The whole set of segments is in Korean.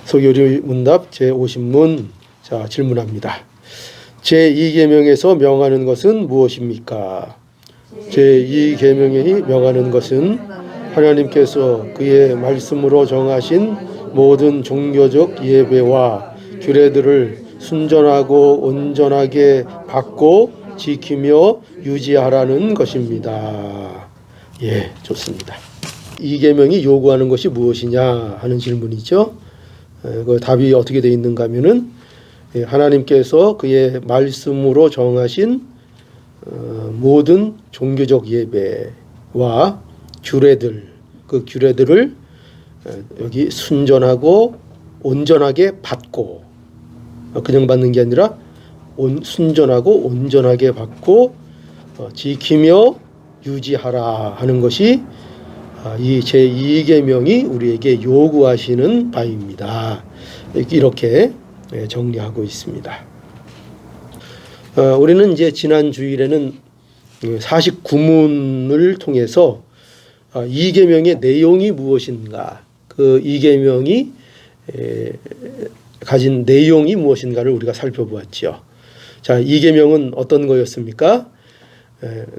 소교리 문답 제50문. 자, 질문합니다. 제2계명에서 명하는 것은 무엇입니까? 제2계명이 명하는 것은 하나님께서 그의 말씀으로 정하신 모든 종교적 예배와 규례들을 순전하고 온전하게 받고 지키며 유지하라는 것입니다. 예, 좋습니다. 이 계명이 요구하는 것이 무엇이냐 하는 질문이죠. 그 답이 어떻게 되어 있는가 하면은 하나님께서 그의 말씀으로 정하신 모든 종교적 예배와 규례들, 그 규례들을 여기 순전하고 온전하게 받고, 그냥 받는 게 아니라 순전하고 온전하게 받고 지키며 유지하라 하는 것이 이 제2계명이 우리에게 요구하시는 바입니다. 이렇게 정리하고 있습니다. 우리는 이제 지난 주일에는 49문을 통해서 이 계명의 내용이 무엇인가, 그 이 계명이 가진 내용이 무엇인가를 우리가 살펴보았죠. 자, 이 계명은 어떤 거였습니까?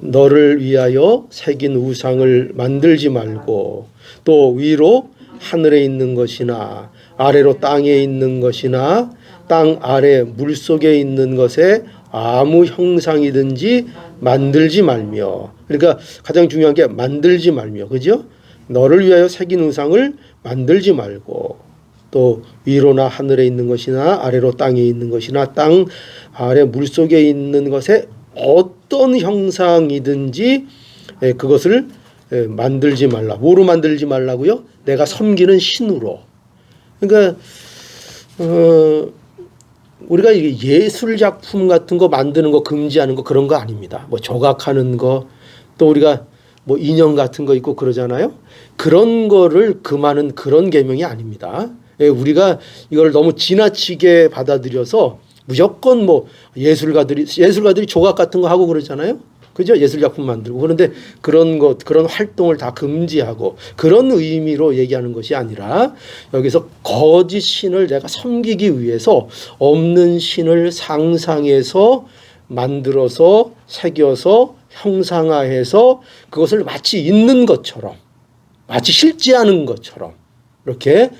너를 위하여 새긴 우상을 만들지 말고, 또 위로 하늘에 있는 것이나 아래로 땅에 있는 것이나 땅 아래 물속에 있는 것에 아무 형상이든지 만들지 말며. 그러니까 가장 중요한 게 만들지 말며, 그죠? 너를 위하여 새긴 우상을 만들지 말고, 또 위로나 하늘에 있는 것이나 아래로 땅에 있는 것이나 땅 아래 물속에 있는 것에 어떤 형상이든지 그것을 만들지 말라. 뭐로 만들지 말라고요? 내가 섬기는 신으로. 그러니까 우리가 예술 작품 같은 거 만드는 거 금지하는 거 그런 거 아닙니다. 뭐 조각하는 거, 또 우리가 뭐 인형 같은 거 있고 그러잖아요. 그런 거를 금하는 그런 계명이 아닙니다. 우리가 이걸 너무 지나치게 받아들여서 무조건 뭐 예술가들이 조각 같은 거 하고 그러잖아요. 그죠? 예술 작품 만들고. 그런데 그런 활동을 다 금지하고 그런 의미로 얘기하는 것이 아니라, 여기서 거짓 신을 내가 섬기기 위해서 없는 신을 상상해서 만들어서 새겨서 형상화해서 그것을 마치 있는 것처럼, 마치 실제하는 것처럼 이렇게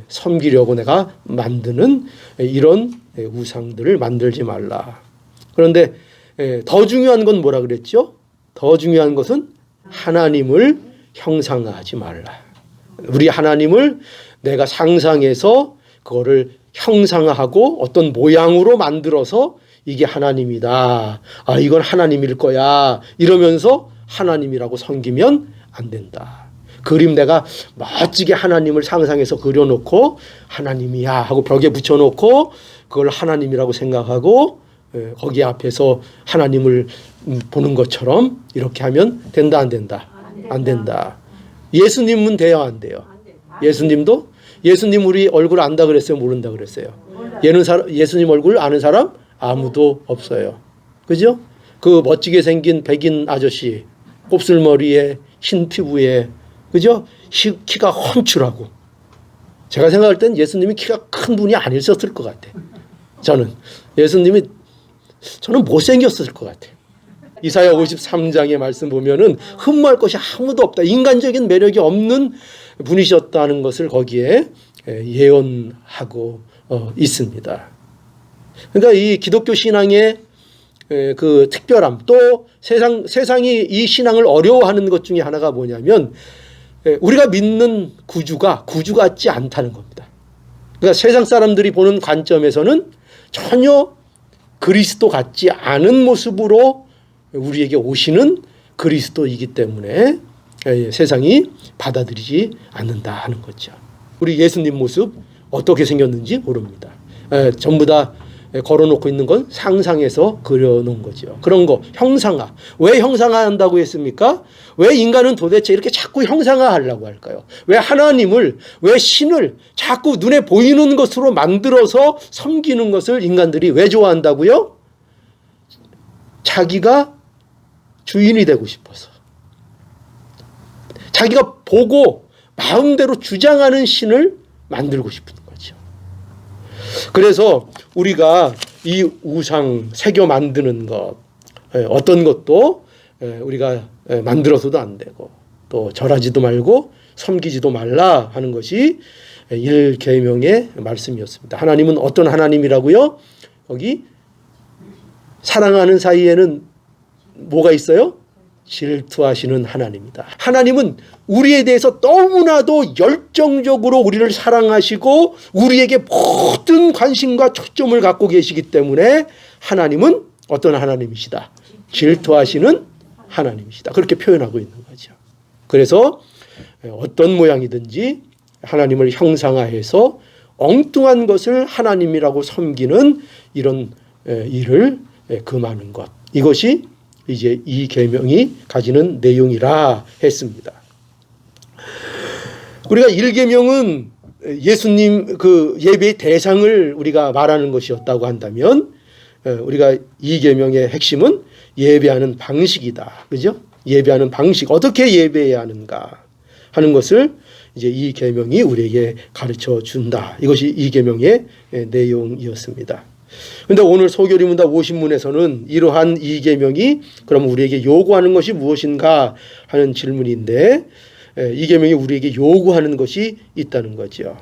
섬기려고 내가 만드는 이런 우상들을 만들지 말라. 그런데 더 중요한 건 뭐라 그랬죠? 더 중요한 것은 하나님을 형상화하지 말라. 우리 하나님을 내가 상상해서 그거를 형상화하고 어떤 모양으로 만들어서 이게 하나님이다, 이건 하나님일 거야 이러면서 하나님이라고 섬기면 안 된다. 그림 내가 멋지게 하나님을 상상해서 그려놓고 하나님이야 하고 벽에 붙여놓고 그걸 하나님이라고 생각하고 거기 앞에서 하나님을 보는 것처럼 이렇게 하면 된다, 안 된다? 안 된다. 예수님은 돼요, 안 돼요? 예수님도? 예수님 우리 얼굴 안다 그랬어요, 모른다 그랬어요? 예수님 얼굴 아는 사람 아무도 없어요. 그죠? 그 멋지게 생긴 백인 아저씨, 곱슬머리에 흰 피부에, 그죠? 키가 훤칠하고. 제가 생각할 땐 예수님이 키가 큰 분이 아니었을 것 같아. 저는 못생겼을 것 같아요. 이사야 53장의 말씀 보면은 흠모할 것이 아무도 없다, 인간적인 매력이 없는 분이셨다는 것을 거기에 예언하고 있습니다. 그러니까 이 기독교 신앙의 그 특별함, 또 세상이 이 신앙을 어려워하는 것 중에 하나가 뭐냐면 우리가 믿는 구주가 구주 같지 않다는 겁니다. 그러니까 세상 사람들이 보는 관점에서는 전혀 그리스도 같지 않은 모습으로 우리에게 오시는 그리스도이기 때문에 세상이 받아들이지 않는다 하는 거죠. 우리 예수님 모습 어떻게 생겼는지 모릅니다. 전부 다 걸어놓고 있는 건 상상해서 그려놓은 거죠. 그런 거 형상화. 왜 형상화한다고 했습니까? 왜 인간은 도대체 이렇게 자꾸 형상화하려고 할까요? 왜 하나님을, 왜 신을 자꾸 눈에 보이는 것으로 만들어서 섬기는 것을 인간들이 왜 좋아한다고요? 자기가 주인이 되고 싶어서. 자기가 보고 마음대로 주장하는 신을 만들고 싶은 거죠. 그래서 우리가 이 우상 새겨 만드는 것, 어떤 것도 우리가 만들어서도 안 되고 또 절하지도 말고 섬기지도 말라 하는 것이 1계명의 말씀이었습니다. 하나님은 어떤 하나님이라고요? 여기 사랑하는 사이에는 뭐가 있어요? 질투하시는 하나님이다. 하나님은 우리에 대해서 너무나도 열정적으로 우리를 사랑하시고 우리에게 모든 관심과 초점을 갖고 계시기 때문에 하나님은 어떤 하나님이시다? 질투하시는 하나님이시다. 그렇게 표현하고 있는 거죠. 그래서 어떤 모양이든지 하나님을 형상화해서 엉뚱한 것을 하나님이라고 섬기는 이런 일을 금하는 것. 이것이 이제 이 계명이 가지는 내용이라 했습니다. 우리가 1계명은 예수님 그 예배의 대상을 우리가 말하는 것이었다고 한다면 우리가 2계명의 핵심은 예배하는 방식이다. 그죠? 예배하는 방식, 어떻게 예배해야 하는가 하는 것을 이제 이 계명이 우리에게 가르쳐 준다. 이것이 이 계명의 내용이었습니다. 그런데 오늘 소교리문답 50문에서는 이러한 이 계명이 그럼 우리에게 요구하는 것이 무엇인가 하는 질문인데 이 계명이 우리에게 요구하는 것이 있다는 거죠.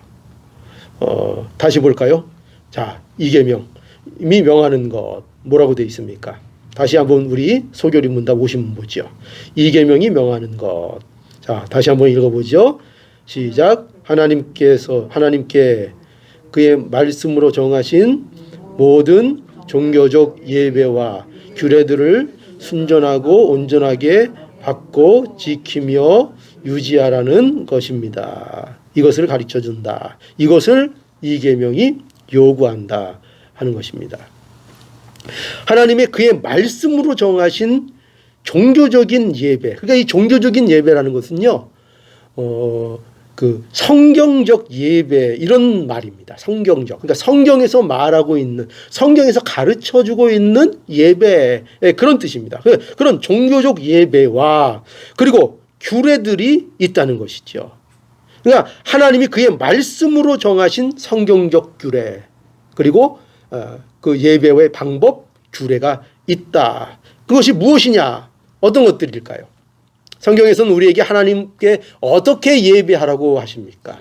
다시 볼까요? 자, 이 계명이 명하는 것 뭐라고 되어 있습니까? 다시 한번 우리 소교리문답 50문 보죠. 이 계명이 명하는 것. 자, 다시 한번 읽어보죠. 시작. 하나님께 그의 말씀으로 정하신 모든 종교적 예배와 규례들을 순전하고 온전하게 받고 지키며 유지하라는 것입니다. 이것을 가르쳐 준다. 이것을 이 계명이 요구한다 하는 것입니다. 하나님의 그의 말씀으로 정하신 종교적인 예배. 그러니까 이 종교적인 예배라는 것은요, 그 성경적 예배 이런 말입니다. 성경적. 그러니까 성경에서 말하고 있는, 성경에서 가르쳐주고 있는 예배 그런 뜻입니다. 그런 종교적 예배와 그리고 규례들이 있다는 것이죠. 그러니까 하나님이 그의 말씀으로 정하신 성경적 규례 그리고 그 예배의 방법 규례가 있다. 그것이 무엇이냐? 어떤 것들일까요? 성경에서는 우리에게 하나님께 어떻게 예배하라고 하십니까?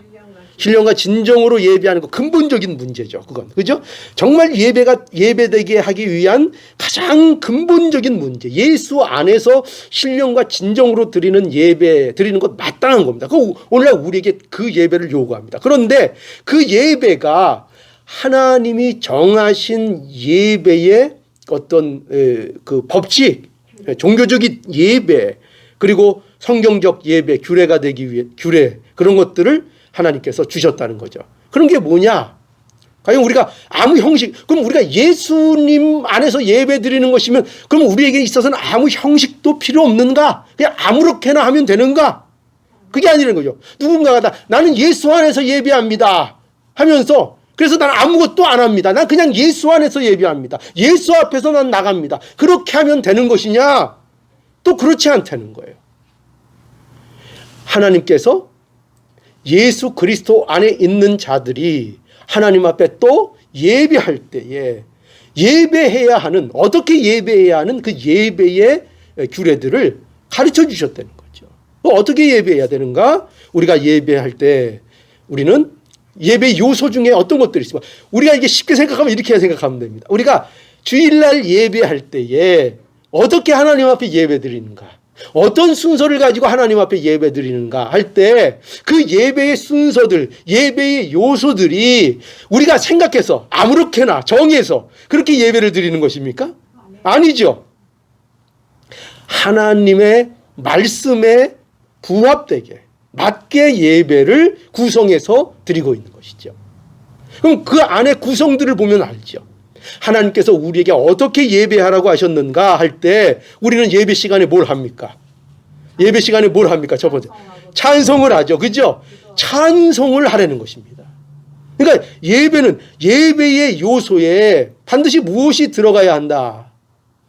신령과 진정으로 예배하는 것 근본적인 문제죠. 그건 그죠? 정말 예배가 예배되게 하기 위한 가장 근본적인 문제. 예수 안에서 신령과 진정으로 드리는 예배 드리는 것 마땅한 겁니다. 그 오늘날 우리에게 그 예배를 요구합니다. 그런데 그 예배가 하나님이 정하신 예배의 어떤 그 법칙, 종교적인 예배 그리고 성경적 예배 규례가 되기 위해 규례 그런 것들을 하나님께서 주셨다는 거죠. 그런 게 뭐냐? 과연 우리가 아무 형식, 그럼 우리가 예수님 안에서 예배 드리는 것이면 그럼 우리에게 있어서는 아무 형식도 필요 없는가? 그냥 아무렇게나 하면 되는가? 그게 아니라는 거죠. 누군가가 나는 예수 안에서 예배합니다 하면서 그래서 나는 아무것도 안 합니다. 난 그냥 예수 안에서 예배합니다. 예수 앞에서 난 나갑니다. 그렇게 하면 되는 것이냐? 또 그렇지 않다는 거예요. 하나님께서 예수 그리스도 안에 있는 자들이 하나님 앞에 또 예배할 때에 예배해야 하는, 어떻게 예배해야 하는 그 예배의 규례들을 가르쳐 주셨다는 거죠. 어떻게 예배해야 되는가? 우리가 예배할 때 우리는 예배 요소 중에 어떤 것들이 있습니까? 우리가 이게 쉽게 생각하면 이렇게 생각하면 됩니다. 우리가 주일날 예배할 때에 어떻게 하나님 앞에 예배 드리는가? 어떤 순서를 가지고 하나님 앞에 예배 드리는가 할 때 그 예배의 순서들, 예배의 요소들이 우리가 생각해서 아무렇게나 정해서 그렇게 예배를 드리는 것입니까? 아니죠. 하나님의 말씀에 부합되게 맞게 예배를 구성해서 드리고 있는 것이죠. 그럼 그 안에 구성들을 보면 알죠. 하나님께서 우리에게 어떻게 예배하라고 하셨는가 할 때 우리는 예배 시간에 뭘 합니까? 예배 시간에 뭘 합니까? 첫 번째 찬송을 하죠. 그죠? 찬송을 하라는 것입니다. 그러니까 예배는 예배의 요소에 반드시 무엇이 들어가야 한다?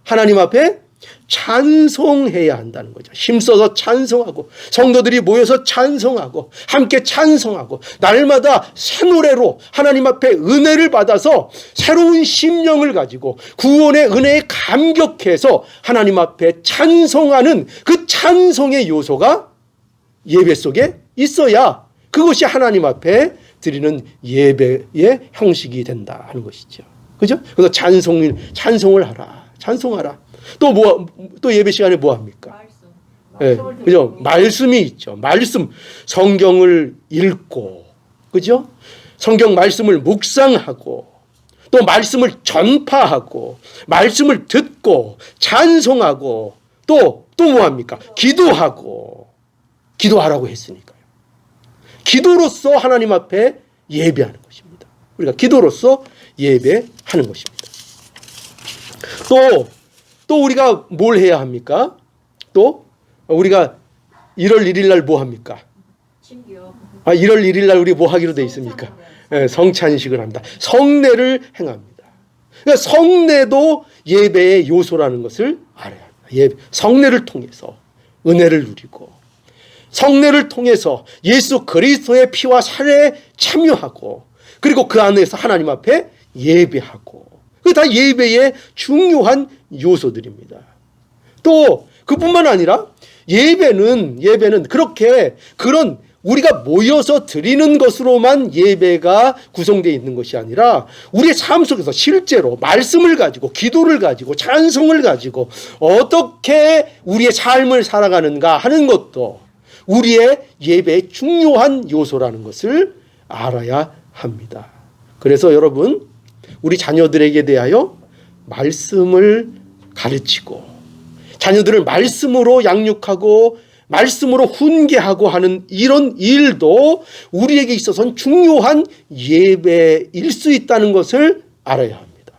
하나님 앞에 찬송해야 한다는 거죠. 힘써서 찬송하고 성도들이 모여서 찬송하고 함께 찬송하고 날마다 새 노래로 하나님 앞에 은혜를 받아서 새로운 심령을 가지고 구원의 은혜에 감격해서 하나님 앞에 찬송하는 그 찬송의 요소가 예배 속에 있어야 그것이 하나님 앞에 드리는 예배의 형식이 된다 하는 것이죠. 그죠? 그래서 찬송을 하라. 찬송하라. 또 예배 시간에 뭐 합니까? 예, 그죠? 말씀이 있죠. 말씀, 성경을 읽고, 그죠? 성경 말씀을 묵상하고, 또 말씀을 전파하고, 말씀을 듣고, 찬송하고, 또 뭐 합니까? 기도하라고 했으니까요. 기도로서 하나님 앞에 예배하는 것입니다. 우리가 기도로서 예배하는 것입니다. 또 우리가 뭘 해야 합니까? 또 우리가 1월 1일 날 뭐 합니까? 1월 1일 날 우리 뭐 하기로 돼 있습니까? 네, 성찬식을 합니다. 성례를 행합니다. 그러니까 성례도 예배의 요소라는 것을 알아야 합니다. 성례를 통해서 은혜를 누리고 성례를 통해서 예수 그리스도의 피와 살에 참여하고 그리고 그 안에서 하나님 앞에 예배하고 그게 다 예배의 중요한 요소들입니다. 또 그뿐만 아니라 예배는 그런 우리가 모여서 드리는 것으로만 예배가 구성되어 있는 것이 아니라 우리의 삶 속에서 실제로 말씀을 가지고 기도를 가지고 찬송을 가지고 어떻게 우리의 삶을 살아가는가 하는 것도 우리의 예배의 중요한 요소라는 것을 알아야 합니다. 그래서 여러분 우리 자녀들에게 대하여 말씀을 가르치고 자녀들을 말씀으로 양육하고 말씀으로 훈계하고 하는 이런 일도 우리에게 있어서는 중요한 예배일 수 있다는 것을 알아야 합니다.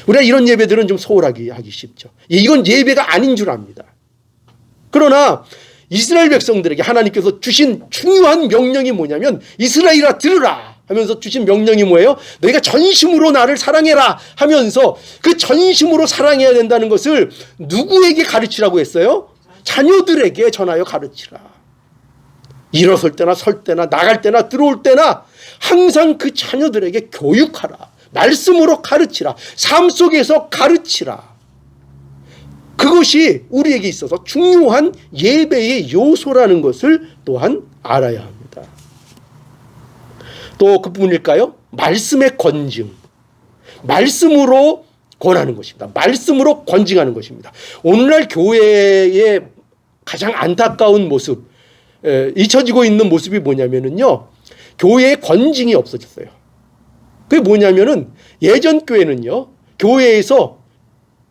우리가 이런 예배들은 좀 소홀하게 하기 쉽죠. 이건 예배가 아닌 줄 압니다. 그러나 이스라엘 백성들에게 하나님께서 주신 중요한 명령이 뭐냐면 이스라엘아 들으라 하면서 주신 명령이 뭐예요? 너희가 전심으로 나를 사랑해라 하면서 그 전심으로 사랑해야 된다는 것을 누구에게 가르치라고 했어요? 자녀들에게 전하여 가르치라. 일어설 때나 설 때나 나갈 때나 들어올 때나 항상 그 자녀들에게 교육하라. 말씀으로 가르치라. 삶 속에서 가르치라. 그것이 우리에게 있어서 중요한 예배의 요소라는 것을 또한 알아야 합니다. 또 그뿐일까요? 말씀의 권징. 말씀으로 권하는 것입니다. 말씀으로 권징하는 것입니다. 오늘날 교회의 가장 안타까운 모습, 잊혀지고 있는 모습이 뭐냐면요. 교회에 권징이 없어졌어요. 그게 뭐냐면은 예전 교회는요. 교회에서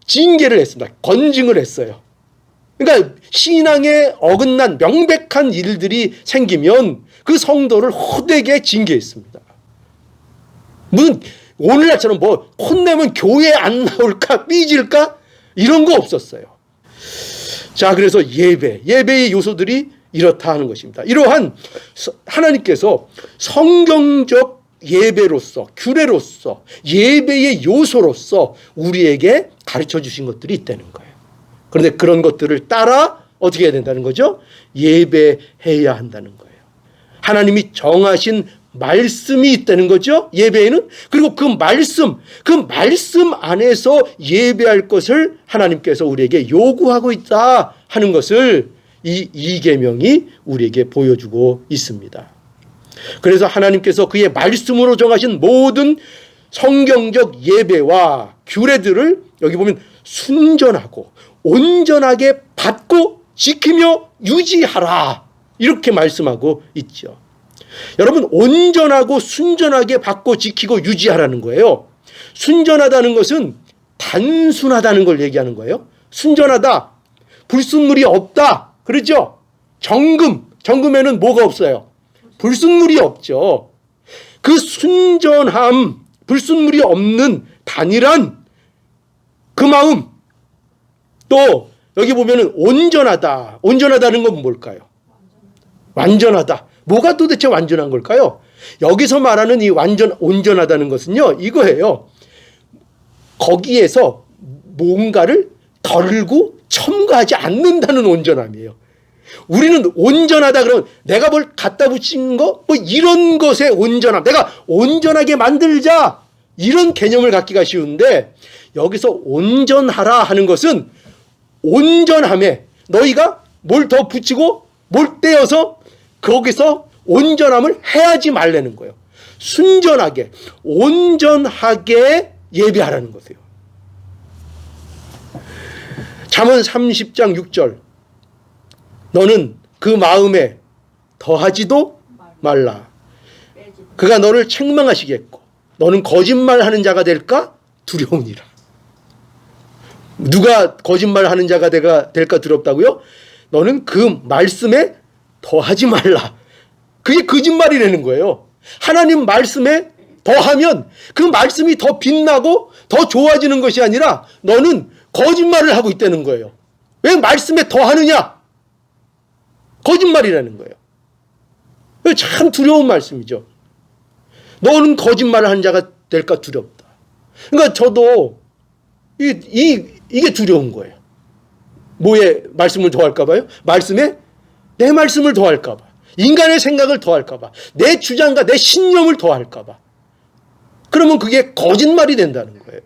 징계를 했습니다. 권징을 했어요. 그러니까 신앙에 어긋난 명백한 일들이 생기면 그 성도를 호되게 징계했습니다. 무슨 오늘날처럼 뭐 혼내면 교회 안 나올까 삐질까 이런 거 없었어요. 자, 그래서 예배의 요소들이 이렇다 하는 것입니다. 이러한 하나님께서 성경적 예배로서 규례로서 예배의 요소로서 우리에게 가르쳐 주신 것들이 있다는 거예요. 그런데 그런 것들을 따라 어떻게 해야 된다는 거죠? 예배해야 한다는 거예요. 하나님이 정하신 말씀이 있다는 거죠. 예배에는. 그리고 그 말씀 안에서 예배할 것을 하나님께서 우리에게 요구하고 있다 하는 것을 이 계명이 우리에게 보여주고 있습니다. 그래서 하나님께서 그의 말씀으로 정하신 모든 성경적 예배와 규례들을 여기 보면 순전하고 온전하게 받고 지키며 유지하라 이렇게 말씀하고 있죠. 여러분 온전하고 순전하게 받고 지키고 유지하라는 거예요. 순전하다는 것은 단순하다는 걸 얘기하는 거예요. 순전하다. 불순물이 없다. 그렇죠? 정금에는 뭐가 없어요? 불순물이 없죠. 그 순전함, 불순물이 없는 단일한 그 마음. 또 여기 보면은 온전하다. 온전하다는 건 뭘까요? 완전하다. 뭐가 도대체 완전한 걸까요? 여기서 말하는 이 온전하다는 것은요, 이거예요. 거기에서 뭔가를 덜고 첨가하지 않는다는 온전함이에요. 우리는 온전하다 그러면 내가 뭘 갖다 붙인 거 뭐 이런 것에 온전함, 내가 온전하게 만들자 이런 개념을 갖기가 쉬운데, 여기서 온전하라 하는 것은 온전함에 너희가 뭘 더 붙이고 뭘 떼어서 거기서 온전함을 해야지 말라는 거예요. 순전하게 온전하게 예배하라는 거예요. 잠언 30장 6절, 너는 그 마음에 더하지도 말라. 그가 너를 책망하시겠고 너는 거짓말하는 자가 될까 두려우니라. 누가 거짓말하는 자가 될까 두렵다고요? 너는 그 말씀에 더하지 말라. 그게 거짓말이라는 거예요. 하나님 말씀에 더하면 그 말씀이 더 빛나고 더 좋아지는 것이 아니라 너는 거짓말을 하고 있다는 거예요. 왜 말씀에 더하느냐? 거짓말이라는 거예요. 참 두려운 말씀이죠. 너는 거짓말을 하는 자가 될까 두렵다. 그러니까 저도 이게 두려운 거예요. 뭐에 말씀을 더할까 봐요? 말씀에 내 말씀을 더할까 봐. 인간의 생각을 더할까 봐. 내 주장과 내 신념을 더할까 봐. 그러면 그게 거짓말이 된다는 거예요.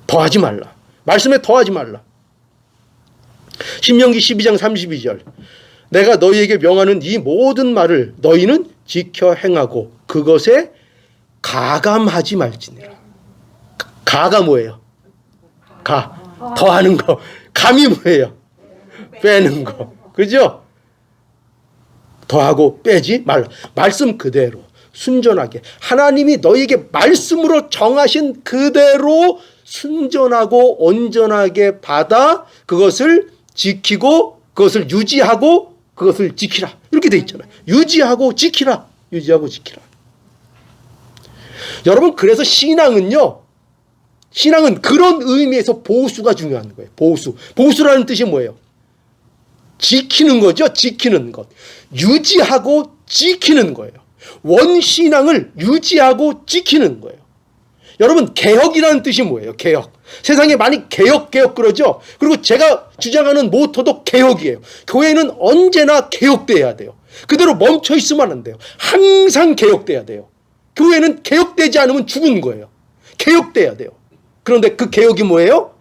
더하지 말라. 말씀에 더하지 말라. 신명기 12장 32절, 내가 너희에게 명하는 이 모든 말을 너희는 지켜 행하고 그것에 가감하지 말지니라. 가가 뭐예요? 더하는 거. 감이 뭐예요? 빼는 거. 그죠? 더하고 빼지 말라. 말씀 그대로 순전하게 하나님이 너희에게 말씀으로 정하신 그대로 순전하고 온전하게 받아 그것을 지키고 그것을 유지하고 그것을 지키라. 이렇게 돼 있잖아요. 유지하고 지키라. 유지하고 지키라. 여러분, 그래서 신앙은 그런 의미에서 보수가 중요한 거예요. 보수라는 뜻이 뭐예요? 지키는 거죠. 지키는 것. 유지하고 지키는 거예요. 원신앙을 유지하고 지키는 거예요. 여러분, 개혁이라는 뜻이 뭐예요? 개혁. 세상에 많이 개혁 그러죠. 그리고 제가 주장하는 모토도 개혁이에요. 교회는 언제나 개혁돼야 돼요. 그대로 멈춰 있으면 안 돼요. 항상 개혁돼야 돼요. 교회는 개혁되지 않으면 죽은 거예요. 개혁돼야 돼요. 그런데 그 개혁이 뭐예요?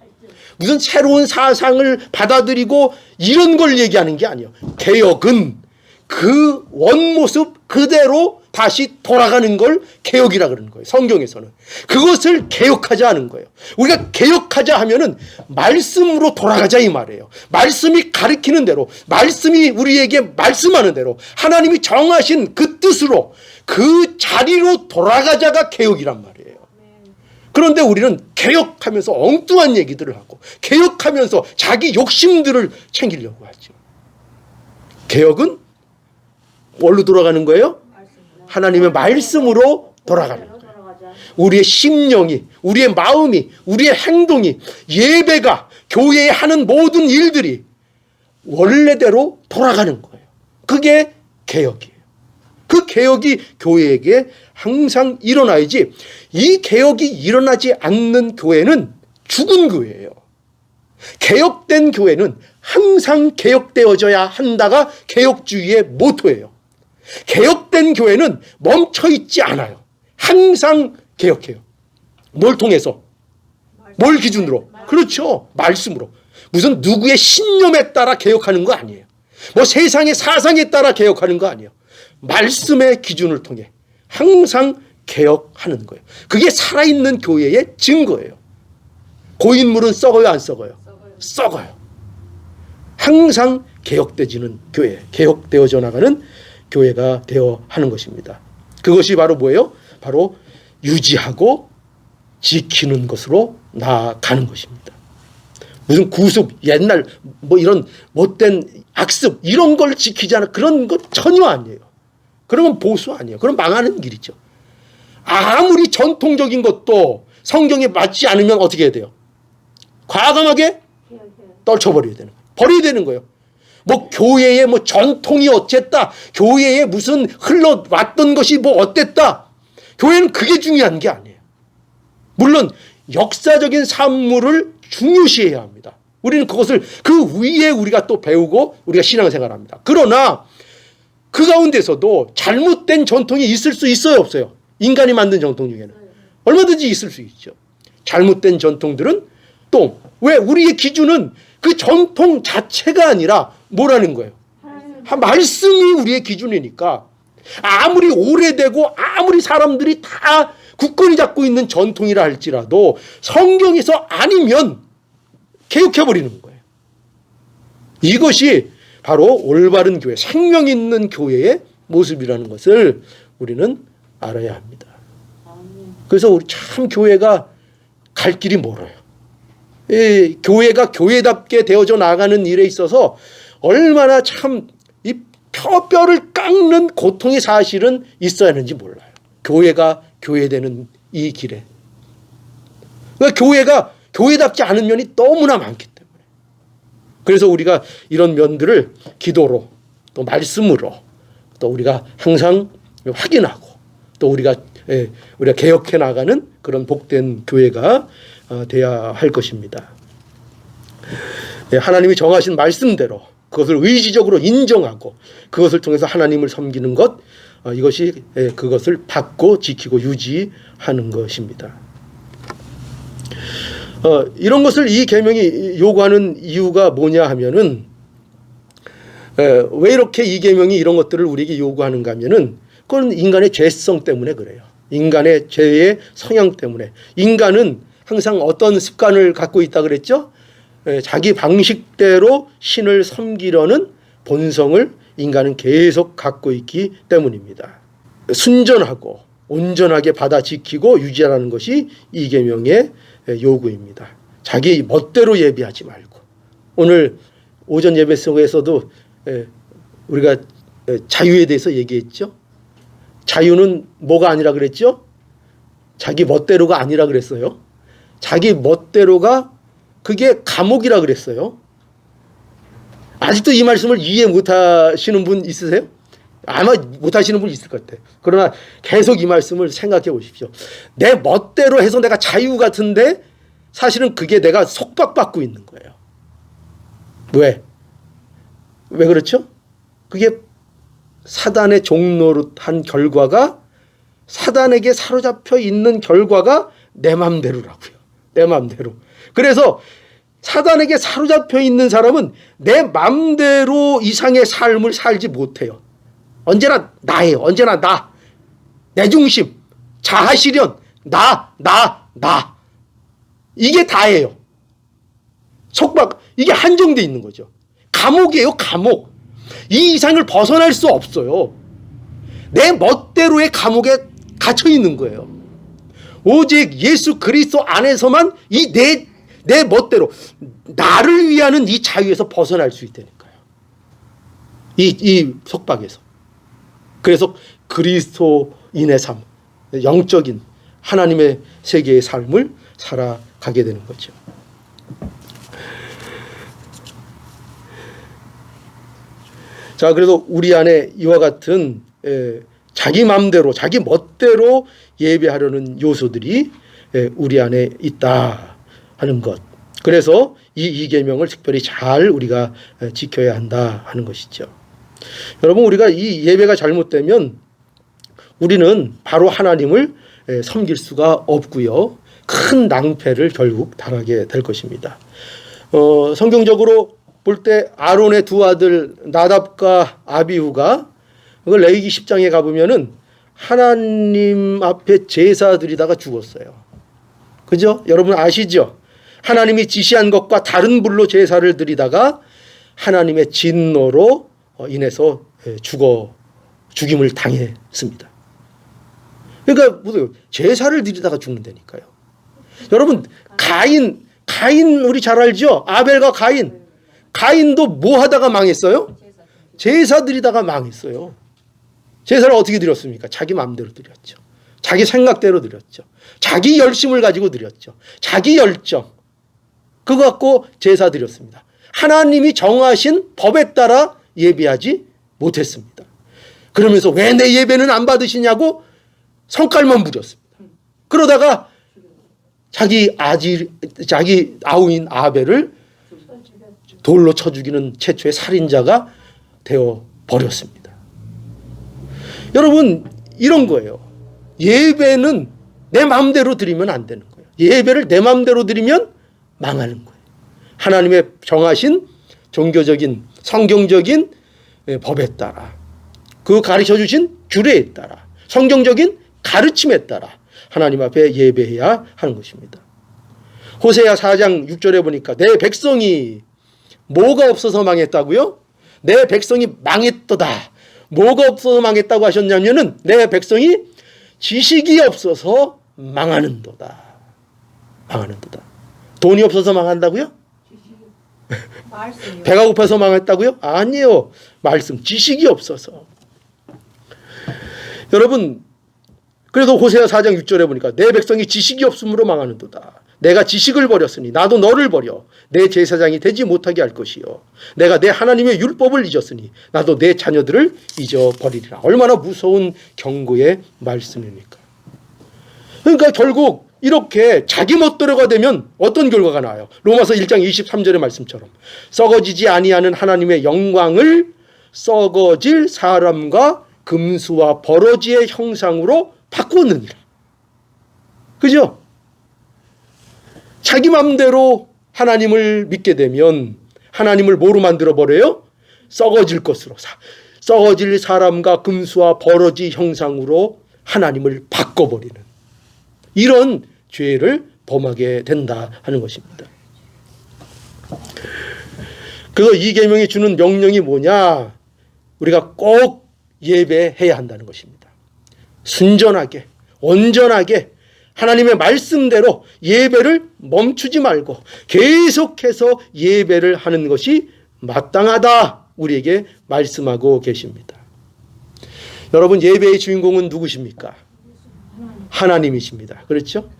무슨 새로운 사상을 받아들이고 이런 걸 얘기하는 게 아니에요. 개혁은 그 원모습 그대로 다시 돌아가는 걸 개혁이라 그러는 거예요. 성경에서는. 그것을 개혁하자 하는 거예요. 우리가 개혁하자 하면은 말씀으로 돌아가자 이 말이에요. 말씀이 가리키는 대로, 말씀이 우리에게 말씀하는 대로 하나님이 정하신 그 뜻으로 그 자리로 돌아가자가 개혁이란 말이에요. 그런데 우리는 개혁하면서 엉뚱한 얘기들을 하고 개혁하면서 자기 욕심들을 챙기려고 하죠. 개혁은 뭘로 돌아가는 거예요? 하나님의 말씀으로 돌아가는 거예요. 우리의 심령이, 우리의 마음이, 우리의 행동이, 예배가, 교회에 하는 모든 일들이 원래대로 돌아가는 거예요. 그게 개혁이에요. 그 개혁이 교회에게 항상 일어나야지, 이 개혁이 일어나지 않는 교회는 죽은 교회예요. 개혁된 교회는 항상 개혁되어져야 한다가 개혁주의의 모토예요. 개혁된 교회는 멈춰있지 않아요. 항상 개혁해요. 뭘 통해서? 뭘 기준으로? 그렇죠. 말씀으로. 무슨 누구의 신념에 따라 개혁하는 거 아니에요. 뭐 세상의 사상에 따라 개혁하는 거 아니에요. 말씀의 기준을 통해 항상 개혁하는 거예요. 그게 살아있는 교회의 증거예요. 고인물은 썩어요, 안 썩어요? 썩어요. 항상 개혁되지는 교회, 개혁되어져 나가는 교회가 되어 하는 것입니다. 그것이 바로 뭐예요? 바로 유지하고 지키는 것으로 나아가는 것입니다. 무슨 구습, 옛날 뭐 이런 못된 악습 이런 걸 지키지 않아, 그런 것 전혀 아니에요. 그런 건 보수 아니에요. 그건 망하는 길이죠. 아무리 전통적인 것도 성경에 맞지 않으면 어떻게 해야 돼요? 과감하게 떨쳐버려야 되는 거예요. 버려야 되는 거예요. 뭐 교회의 뭐 전통이 어쨌다, 교회에 무슨 흘러왔던 것이 뭐 어땠다, 교회는 그게 중요한 게 아니에요. 물론 역사적인 산물을 중요시해야 합니다. 우리는 그것을 그 위에 우리가 또 배우고 우리가 신앙생활합니다. 그러나 그 가운데서도 잘못된 전통이 있을 수 있어요, 없어요? 인간이 만든 전통 중에는 얼마든지 있을 수 있죠. 잘못된 전통들은 또 왜 우리의 기준은 그 전통 자체가 아니라 뭐라는 거예요? 말씀이 우리의 기준이니까 아무리 오래되고 아무리 사람들이 다 굳건히 잡고 있는 전통이라 할지라도 성경에서 아니면 개혁해버리는 거예요. 이것이 바로 올바른 교회, 생명 있는 교회의 모습이라는 것을 우리는 알아야 합니다. 그래서 우리 참 교회가 갈 길이 멀어요. 이 교회가 교회답게 되어져 나가는 일에 있어서 얼마나 참 이 뼈를 깎는 고통이 사실은 있어야 하는지 몰라요. 교회가 교회되는 이 길에. 그러니까 교회가 교회답지 않은 면이 너무나 많기 때문에. 그래서 우리가 이런 면들을 기도로 또 말씀으로 또 우리가 항상 확인하고 또 우리가 개혁해 나가는 그런 복된 교회가 돼야 할 것입니다. 하나님이 정하신 말씀대로 그것을 의지적으로 인정하고 그것을 통해서 하나님을 섬기는 것, 이것이 그것을 받고 지키고 유지하는 것입니다. 이런 것을 이 계명이 요구하는 이유가 뭐냐 하면은 왜 이렇게 이 계명이 이런 것들을 우리에게 요구하는가 하면은 그건 인간의 죄성 때문에 그래요. 인간의 죄의 성향 때문에. 인간은 항상 어떤 습관을 갖고 있다 그랬죠? 자기 방식대로 신을 섬기려는 본성을 인간은 계속 갖고 있기 때문입니다. 순전하고 온전하게 받아 지키고 유지하라는 것이 이 계명의 요구입니다. 자기 멋대로 예배하지 말고. 오늘 오전 예배 속에서도 우리가 자유에 대해서 얘기했죠. 자유는 뭐가 아니라 그랬죠? 자기 멋대로가 아니라 그랬어요. 자기 멋대로가 그게 감옥이라 그랬어요. 아직도 이 말씀을 이해 못하시는 분 있으세요? 아마 못하시는 분 있을 것 같아요. 그러나 계속 이 말씀을 생각해 보십시오. 내 멋대로 해서 내가 자유 같은데 사실은 그게 내가 속박받고 있는 거예요. 왜? 왜 그렇죠? 그게 사단의 종노릇한 결과가, 사단에게 사로잡혀 있는 결과가 내 맘대로라고요. 내 맘대로. 그래서 사단에게 사로잡혀 있는 사람은 내 맘대로 이상의 삶을 살지 못해요. 언제나 나예요. 언제나 나. 내 중심. 자아실현. 나. 이게 다예요. 속박. 이게 한정되어 있는 거죠. 감옥이에요. 감옥. 이 이상을 벗어날 수 없어요. 내 멋대로의 감옥에 갇혀 있는 거예요. 오직 예수 그리스도 안에서만 이 내 멋대로 나를 위하는 이 자유에서 벗어날 수 있다니까요. 이 속박에서. 그래서 그리스도인의 삶, 영적인 하나님의 세계의 삶을 살아가게 되는 거죠. 자, 그래서 우리 안에 이와 같은 자기 마음대로, 자기 멋대로 예배하려는 요소들이 우리 안에 있다 하는 것. 그래서 이 계명을 특별히 잘 우리가 지켜야 한다 하는 것이죠. 여러분, 우리가 이 예배가 잘못되면 우리는 바로 하나님을 섬길 수가 없고요. 큰 낭패를 결국 당하게 될 것입니다. 성경적으로 볼 때 아론의 두 아들 나답과 아비후가 레위기 10장에 가보면은 하나님 앞에 제사 드리다가 죽었어요. 그죠? 여러분 아시죠? 하나님이 지시한 것과 다른 불로 제사를 드리다가 하나님의 진노로 인해서 죽임을 당했습니다. 그러니까 제사를 드리다가 죽는다니까요. 여러분 가인 우리 잘 알죠? 아벨과 가인도 뭐 하다가 망했어요? 제사 드리다가 망했어요. 제사를 어떻게 드렸습니까? 자기 마음대로 드렸죠. 자기 생각대로 드렸죠. 자기 열심을 가지고 드렸죠. 자기 열정. 그거 갖고 제사 드렸습니다. 하나님이 정하신 법에 따라 예배하지 못했습니다. 그러면서 왜 내 예배는 안 받으시냐고 성깔만 부렸습니다. 그러다가 자기 아우인 아벨을 돌로 쳐 죽이는 최초의 살인자가 되어 버렸습니다. 여러분, 이런 거예요. 예배는 내 마음대로 드리면 안 되는 거예요. 예배를 내 마음대로 드리면 망하는 거예요. 하나님의 정하신 종교적인 성경적인 법에 따라, 그 가르쳐 주신 규례에 따라, 성경적인 가르침에 따라 하나님 앞에 예배해야 하는 것입니다. 호세아 4장 6절에 보니까 내 백성이 뭐가 없어서 망했다고요? 내 백성이 망했도다. 뭐가 없어서 망했다고 하셨냐면은 내 백성이 지식이 없어서 망하는도다. 망하는도다. 돈이 없어서 망한다고요? 배가 고파서 망했다고요? 아니에요. 말씀, 지식이 없어서. 여러분, 그래도 호세아 4장 6절에 보니까 내 백성이 지식이 없음으로 망하는도다. 내가 지식을 버렸으니 나도 너를 버려 내 제사장이 되지 못하게 할 것이요. 내가 내 하나님의 율법을 잊었으니 나도 내 자녀들을 잊어버리리라. 얼마나 무서운 경고의 말씀입니까? 그러니까 결국 이렇게 자기 멋대로가 되면 어떤 결과가 나와요? 로마서 1장 23절의 말씀처럼 썩어지지 아니하는 하나님의 영광을 썩어질 사람과 금수와 버러지의 형상으로 바꾸느니라. 그죠? 자기 마음대로 하나님을 믿게 되면 하나님을 뭐로 만들어버려요? 썩어질 것으로, 썩어질 사람과 금수와 버러지 형상으로 하나님을 바꿔버리는 이런 죄를 범하게 된다 하는 것입니다. 그래서 이 계명이 주는 명령이 뭐냐? 우리가 꼭 예배해야 한다는 것입니다. 순전하게, 온전하게 하나님의 말씀대로 예배를 멈추지 말고 계속해서 예배를 하는 것이 마땅하다 우리에게 말씀하고 계십니다. 여러분, 예배의 주인공은 누구십니까? 하나님이십니다. 그렇죠?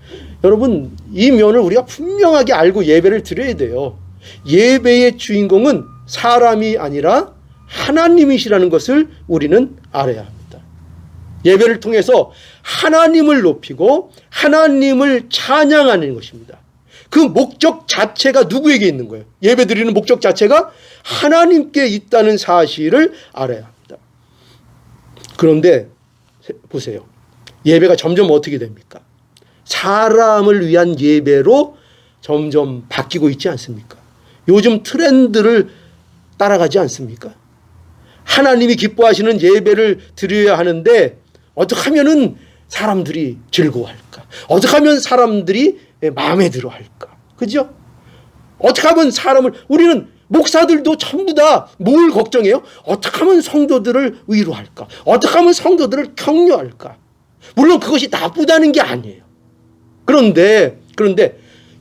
여러분, 이 면을 우리가 분명하게 알고 예배를 드려야 돼요. 예배의 주인공은 사람이 아니라 하나님이시라는 것을 우리는 알아야 합니다. 예배를 통해서 하나님을 높이고 하나님을 찬양하는 것입니다. 그 목적 자체가 누구에게 있는 거예요? 예배 드리는 목적 자체가 하나님께 있다는 사실을 알아야 합니다. 그런데 보세요. 예배가 점점 어떻게 됩니까? 사람을 위한 예배로 점점 바뀌고 있지 않습니까? 요즘 트렌드를 따라가지 않습니까? 하나님이 기뻐하시는 예배를 드려야 하는데 어떻게 하면은 사람들이 즐거워할까? 어떻게 하면 사람들이 마음에 들어 할까? 그죠? 어떻게 하면 우리는 목사들도 전부 다 뭘 걱정해요? 어떻게 하면 성도들을 위로할까? 어떻게 하면 성도들을 격려할까? 물론 그것이 나쁘다는 게 아니에요. 그런데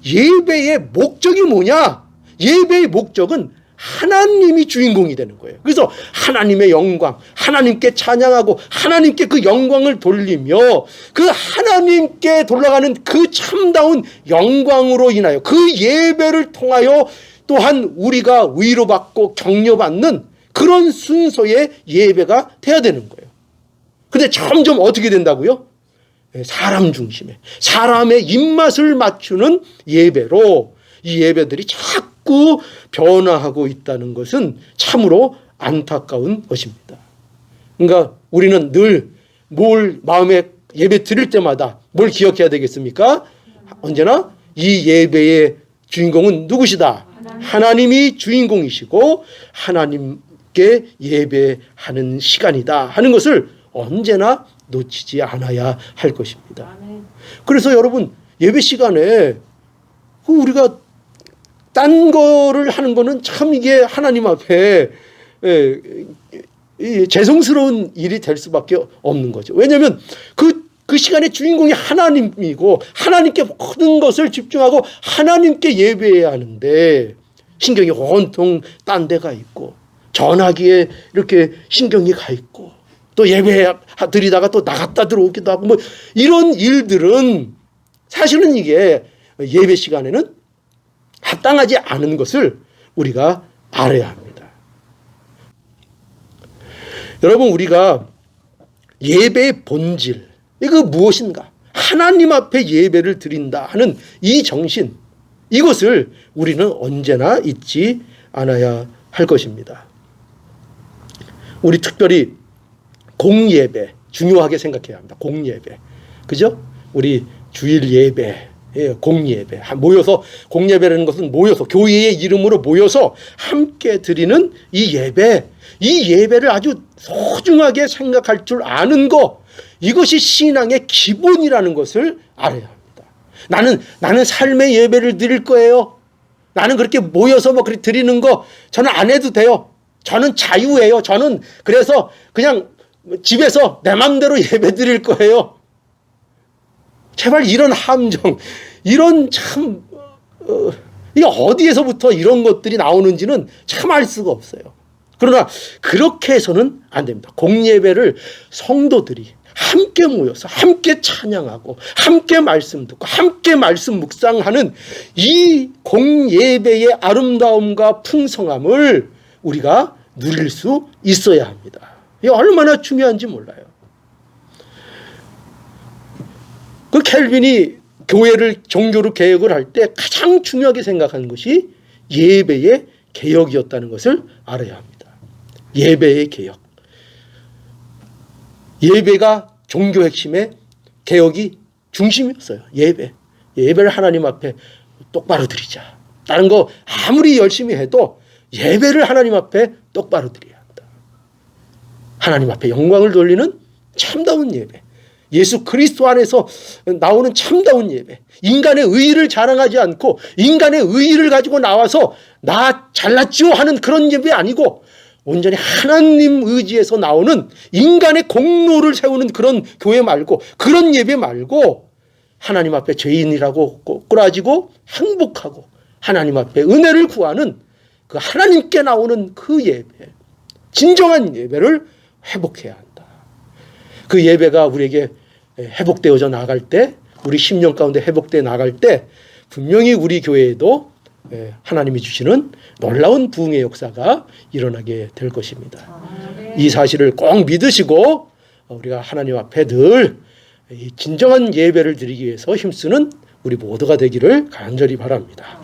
예배의 목적이 뭐냐? 예배의 목적은 하나님이 주인공이 되는 거예요. 그래서 하나님의 영광, 하나님께 찬양하고 하나님께 그 영광을 돌리며 그 하나님께 돌아가는 그 참다운 영광으로 인하여 그 예배를 통하여 또한 우리가 위로받고 격려받는 그런 순서의 예배가 돼야 되는 거예요. 근데 점점 어떻게 된다고요? 사람 중심의, 사람의 입맛을 맞추는 예배로 이 예배들이 자꾸 변화하고 있다는 것은 참으로 안타까운 것입니다. 그러니까 우리는 늘 뭘 마음에 예배 드릴 때마다 뭘 기억해야 되겠습니까? 언제나 이 예배의 주인공은 누구시다? 하나님이 주인공이시고 하나님께 예배하는 시간이다 하는 것을 언제나 놓치지 않아야 할 것입니다. 그래서 여러분, 예배 시간에 우리가 딴 거를 하는 거는 참 이게 하나님 앞에 죄송스러운 일이 될 수밖에 없는 거죠. 왜냐하면 그 시간의 주인공이 하나님이고 하나님께 모든 것을 집중하고 하나님께 예배해야 하는데 신경이 온통 딴 데가 있고 전화기에 이렇게 신경이 가 있고 또 예배 드리다가 또 나갔다 들어오기도 하고 뭐 이런 일들은 사실은 이게 예배 시간에는 합당하지 않은 것을 우리가 알아야 합니다. 여러분, 우리가 예배의 본질, 이거 무엇인가? 하나님 앞에 예배를 드린다 하는 이 정신, 이것을 우리는 언제나 잊지 않아야 할 것입니다. 우리 특별히 공예배 중요하게 생각해야 합니다. 공예배, 그죠? 우리 주일 예배, 공예배 모여서, 공예배라는 것은 모여서 교회의 이름으로 모여서 함께 드리는 이 예배, 이 예배를 아주 소중하게 생각할 줄 아는 거, 이것이 신앙의 기본이라는 것을 알아야 합니다. 나는 삶의 예배를 드릴 거예요. 나는 그렇게 모여서 뭐 그렇게 드리는 거 저는 안 해도 돼요. 저는 자유예요. 저는 그래서 그냥 집에서 내 마음대로 예배 드릴 거예요. 제발 이런 함정, 이런 참 이게 어디에서부터 이런 것들이 나오는지는 참 알 수가 없어요. 그러나 그렇게 해서는 안 됩니다. 공예배를 성도들이 함께 모여서 함께 찬양하고 함께 말씀 듣고 함께 말씀 묵상하는 이 공예배의 아름다움과 풍성함을 우리가 누릴 수 있어야 합니다. 이게 얼마나 중요한지 몰라요. 그 켈빈이 교회를, 종교를 개혁을 할 때 가장 중요하게 생각한 것이 예배의 개혁이었다는 것을 알아야 합니다. 예배의 개혁. 예배가 종교 핵심의 개혁이 중심이었어요. 예배를 하나님 앞에 똑바로 드리자. 다른 거 아무리 열심히 해도 예배를 하나님 앞에 똑바로 드려야 한다. 하나님 앞에 영광을 돌리는 참다운 예배, 예수 그리스도 안에서 나오는 참다운 예배, 인간의 의의를 자랑하지 않고 인간의 의의를 가지고 나와서 나 잘났죠 하는 그런 예배 아니고 온전히 하나님 의지에서 나오는 인간의 공로를 세우는 그런 교회 말고, 그런 예배 말고 하나님 앞에 죄인이라고 꼬꾸라지고 항복하고 하나님 앞에 은혜를 구하는 그 하나님께 나오는 그 예배, 진정한 예배를 회복해야 한다. 그 예배가 우리에게 회복되어져 나갈 때, 우리 10년 가운데 회복되어 나갈 때 분명히 우리 교회에도 하나님이 주시는 놀라운 부흥의 역사가 일어나게 될 것입니다. 이 사실을 꼭 믿으시고 우리가 하나님 앞에 늘 진정한 예배를 드리기 위해서 힘쓰는 우리 모두가 되기를 간절히 바랍니다.